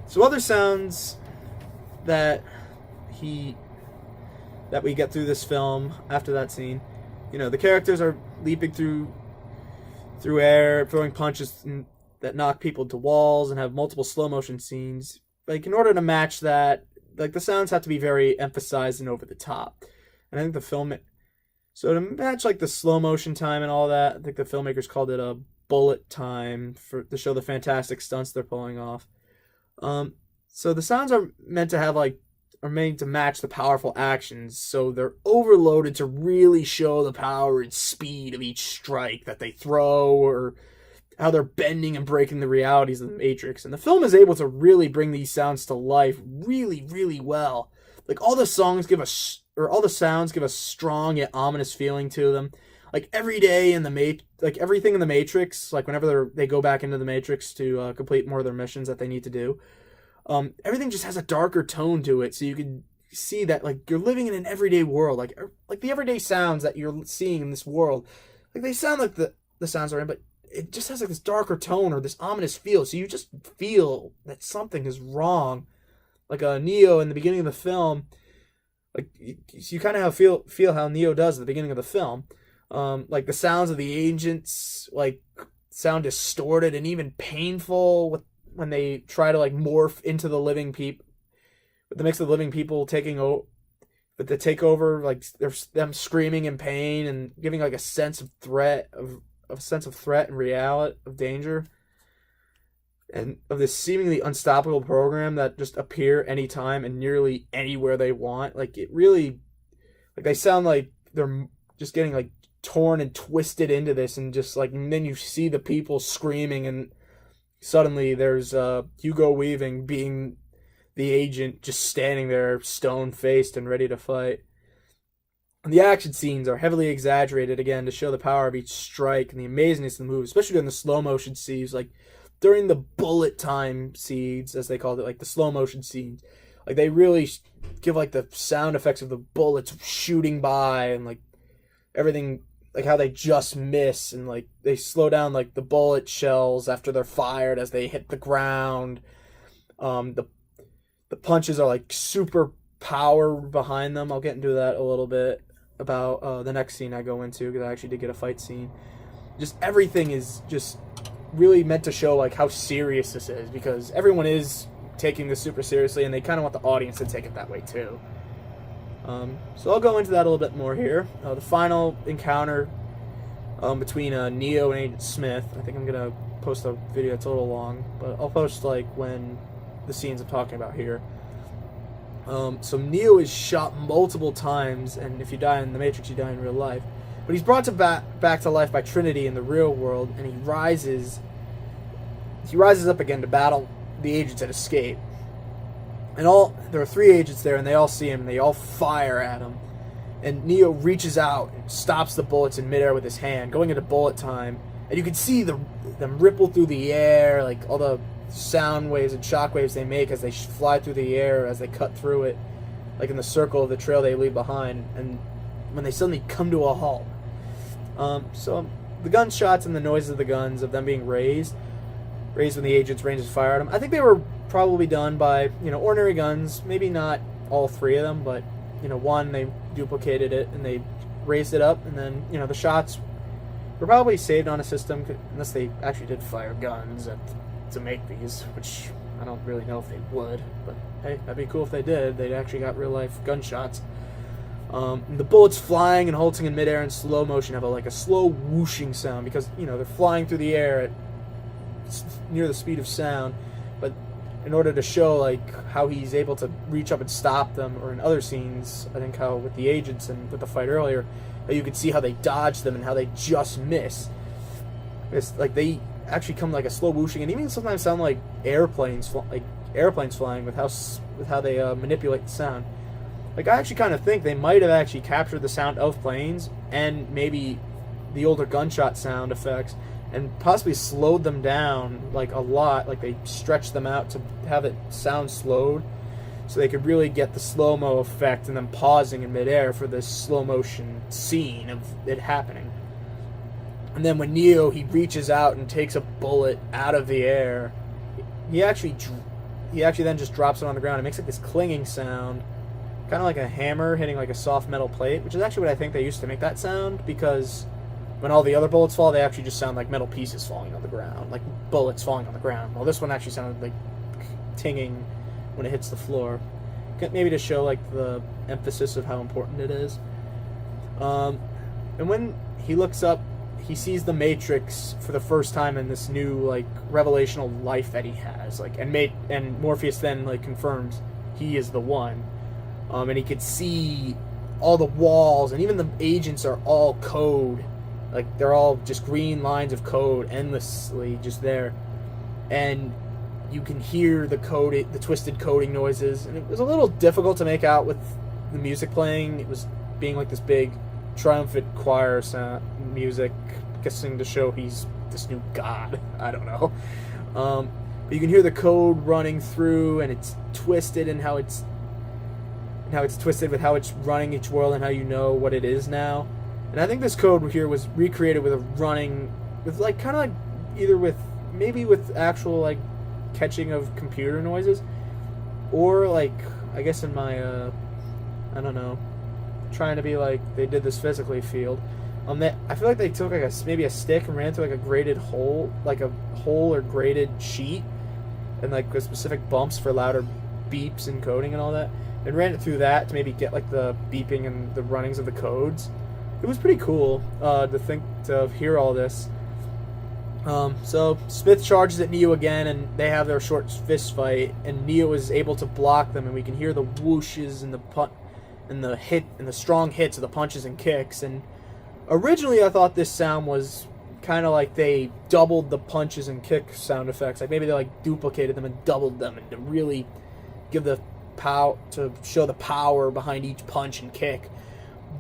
So other sounds that he that we get through this film after that scene, the characters are leaping through air, throwing punches that knock people to walls, and have multiple slow motion scenes. Like, in order to match that, like, the sounds have to be very emphasized and over the top. And I think the film, so to match like the slow motion time and all that, I think the filmmakers called it a bullet time to show the fantastic stunts they're pulling off. So the sounds are meant to match the powerful actions, so they're overloaded to really show the power and speed of each strike that they throw, or how they're bending and breaking the realities of the Matrix. And the film is able to really bring these sounds to life really, really well. Like, all the sounds give a strong yet ominous feeling to them. Like, everything in the Matrix, like whenever they go back into the Matrix to complete more of their missions that they need to do, everything just has a darker tone to it, so you can see that, like, you're living in an everyday world. Like the everyday sounds that you're seeing in this world, like, they sound like the sounds are in, but it just has like this darker tone or this ominous feel. So you just feel that something is wrong. Like Neo in the beginning of the film, like, you kind of feel how Neo does at the beginning of the film. Like, the sounds of the agents like sound distorted and even painful when they try to like morph into the living people, with the mix of the living people taking over. But they take over, like, there's them screaming in pain and giving like a sense of threat and reality of danger, and of this seemingly unstoppable program that just appear anytime and nearly anywhere they want. Like, it really, like, they sound like they're just getting like torn and twisted into this, and just like, and then you see the people screaming, and suddenly there's Hugo Weaving being the agent, just standing there stone-faced and ready to fight. And the action scenes are heavily exaggerated, again, to show the power of each strike and the amazingness of the move, especially during the slow motion scenes. Like, during the bullet time scenes, as they called it, like the slow motion scenes, like, they really give like the sound effects of the bullets shooting by, and like everything, like how they just miss, and like they slow down like the bullet shells after they're fired as they hit the ground. The punches are like super power behind them. I'll get into that a little bit about the next scene I go into, because I actually did get a fight scene. Just everything is just really meant to show like how serious this is, because everyone is taking this super seriously, and they kind of want the audience to take it that way too. So I'll go into that a little bit more here. The final encounter between Neo and Agent Smith. I think I'm gonna post a video that's a little long, but I'll post like when the scenes I'm talking about here. So Neo is shot multiple times, and if you die in the Matrix, you die in real life. But he's brought back to life by Trinity in the real world, and he rises up again to battle the agents that escape. And there are 3 agents there, and they all see him, and they all fire at him. And Neo reaches out and stops the bullets in midair with his hand, going into bullet time. And you can see them ripple through the air, like all the sound waves and shock waves they make as they fly through the air, as they cut through it, like in the circle of the trail they leave behind, and when they suddenly come to a halt. So the gunshots and the noises of the guns, of them being raised when the agents range of fire at them, I think they were probably done by, ordinary guns. Maybe not all 3 of them, but one, they duplicated it and they raised it up, and then the shots were probably saved on a system, unless they actually did fire guns to make these, which I don't really know if they would, but hey, that'd be cool if they did. They'd actually got real life gunshots. The bullets flying and halting in midair in slow motion have a slow whooshing sound, because they're flying through the air at near the speed of sound. But in order to show like how he's able to reach up and stop them, or in other scenes, I think how with the agents and with the fight earlier, you could see how they dodge them and how they just miss. It's like they actually come like a slow whooshing, and even sometimes sound like airplanes flying, with how they manipulate the sound. Like, I actually kind of think they might have actually captured the sound of planes and maybe the older gunshot sound effects, and possibly slowed them down like a lot. Like, they stretched them out to have it sound slowed, so they could really get the slow-mo effect and then pausing in midair for this slow motion scene of it happening. And then when Neo, he reaches out and takes a bullet out of the air, he actually he actually then just drops it on the ground. It makes like this clinging sound, kind of like a hammer hitting like a soft metal plate, which is actually what I think they used to make that sound, because when all the other bullets fall, they actually just sound like metal pieces falling on the ground, like bullets falling on the ground. Well, this one actually sounded like tinging when it hits the floor, maybe to show like the emphasis of how important it is. And when he looks up, he sees the Matrix for the first time in this new like revelational life that he has, like, and Morpheus then like confirms he is the one, and he could see all the walls, and even the agents are all code, like they're all just green lines of code endlessly just there, and you can hear the twisted coding noises, and it was a little difficult to make out with the music playing. It was being like this big triumphant choir sound music, guessing to show he's this new god. I don't know. But you can hear the code running through, and it's twisted, and how it's twisted with how it's running each world, and how you know what it is now. And I think this code here was recreated with like kind of like either with actual like catching of computer noises, or like, I guess in my I don't know, trying to be like they did this physically field. I feel like they took like maybe a stick and ran through like a grated hole, like a hole or grated sheet, and like with specific bumps for louder beeps and coding and all that, and ran it through that to maybe get like the beeping and the runnings of the codes. It was pretty cool to hear all this. So Smith charges at Neo again, and they have their short fist fight, and Neo is able to block them, and we can hear the whooshes and the strong hits of the punches and kicks. And originally I thought this sound was kind of like they doubled the punches and kick sound effects, like maybe they like duplicated them and doubled them, and to really give the power, to show the power behind each punch and kick.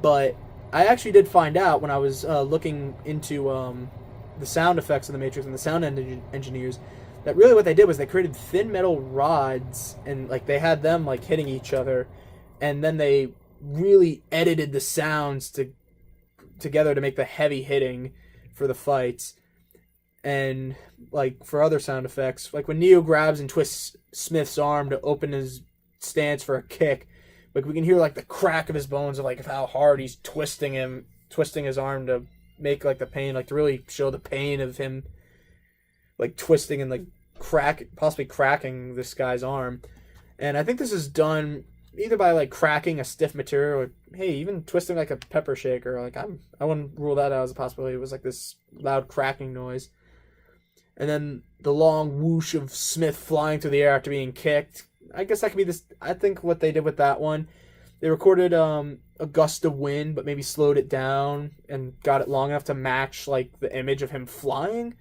But I actually did find out when I was looking into the sound effects of the Matrix and the sound engineers, that really what they did was they created thin metal rods, and like they had them like hitting each other, and then they really edited the sounds together to make the heavy hitting for the fights. And like for other sound effects, like when Neo grabs and twists Smith's arm to open his stance for a kick, like we can hear like the crack of his bones, of like how hard he's twisting his arm to make like the pain, like to really show the pain of him like twisting and like possibly cracking this guy's arm. And I think this is done either by like cracking a stiff material, or hey, even twisting like a pepper shaker. Like I wouldn't rule that out as a possibility. It was like this loud cracking noise, and then the long whoosh of Smith flying through the air after being kicked. I guess that could be this. I think what they did with that one, they recorded a gust of wind, but maybe slowed it down and got it long enough to match like the image of him flying,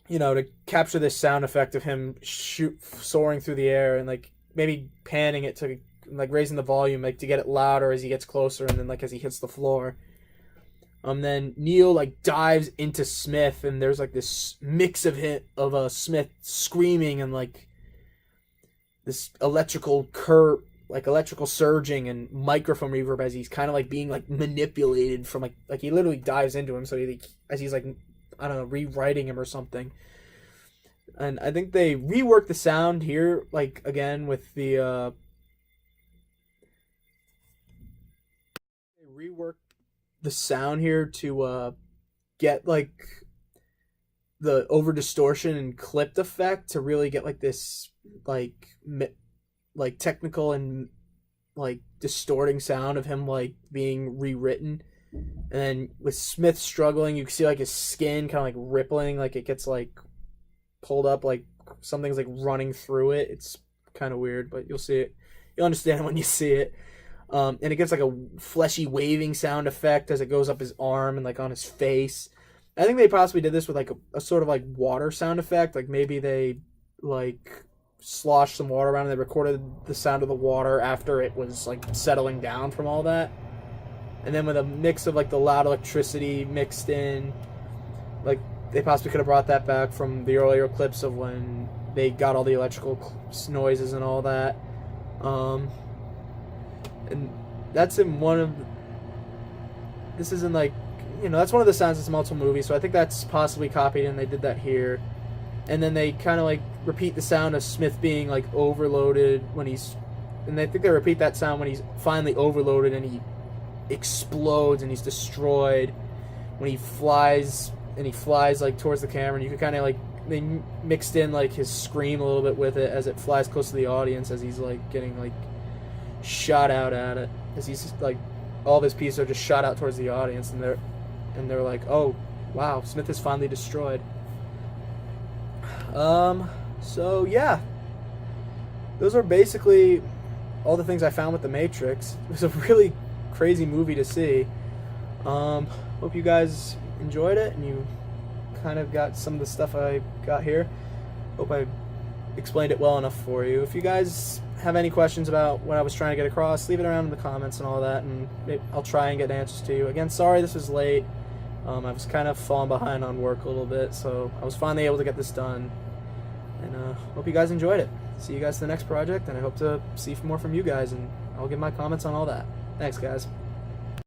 you know, to capture this sound effect of him soaring through the air, and like maybe panning it to like raising the volume, like to get it louder as he gets closer, and then like as he hits the floor. Then Neo like dives into Smith, and there's like this mix of Smith screaming and like this electrical surging and microphone reverb as he's kind of like being like manipulated from like he literally dives into him, so as he's like, I don't know, rewriting him or something. And I think they reworked the sound here, like again with the they reworked the sound here to get like the over distortion and clipped effect to really get like this like technical and like distorting sound of him like being rewritten. And then with Smith struggling, you can see like his skin kind of like rippling, like it gets like pulled up, like something's like running through it. It's kind of weird, but you'll see it. You'll understand when you see it. And it gives like a fleshy waving sound effect as it goes up his arm and like on his face. I think they possibly did this with like a sort of like water sound effect. Like maybe they like sloshed some water around and they recorded the sound of the water after it was like settling down from all that. And then with a mix of like the loud electricity mixed in, like they possibly could have brought that back from the earlier clips of when they got all the electrical noises and all that. And that's in one of this isn't like, you know, that's one of the sounds that's multiple movies, so I think that's possibly copied and they did that here. And then they kind of like repeat the sound of Smith being like overloaded when he's, and I think they repeat that sound when he's finally overloaded and he explodes and he's destroyed. When he flies like towards the camera, and you can kind of like, they mixed in like his scream a little bit with it as it flies close to the audience as he's like getting like shot out at it, as he's like, all of his pieces are just shot out towards the audience, and they're like, oh wow, Smith is finally destroyed. So yeah, those are basically all the things I found with The Matrix. It was a really crazy movie to see. Hope you guys enjoyed it and you kind of got some of the stuff I got here. Hope I explained it well enough for you. If you guys have any questions about what I was trying to get across, leave it around in the comments and all that, and I'll try and get answers to you. Again, sorry this was late. I was kind of falling behind on work a little bit, so I was finally able to get this done. And hope you guys enjoyed it. See you guys in the next project, and I hope to see more from you guys, and I'll give my comments on all that. Thanks, guys.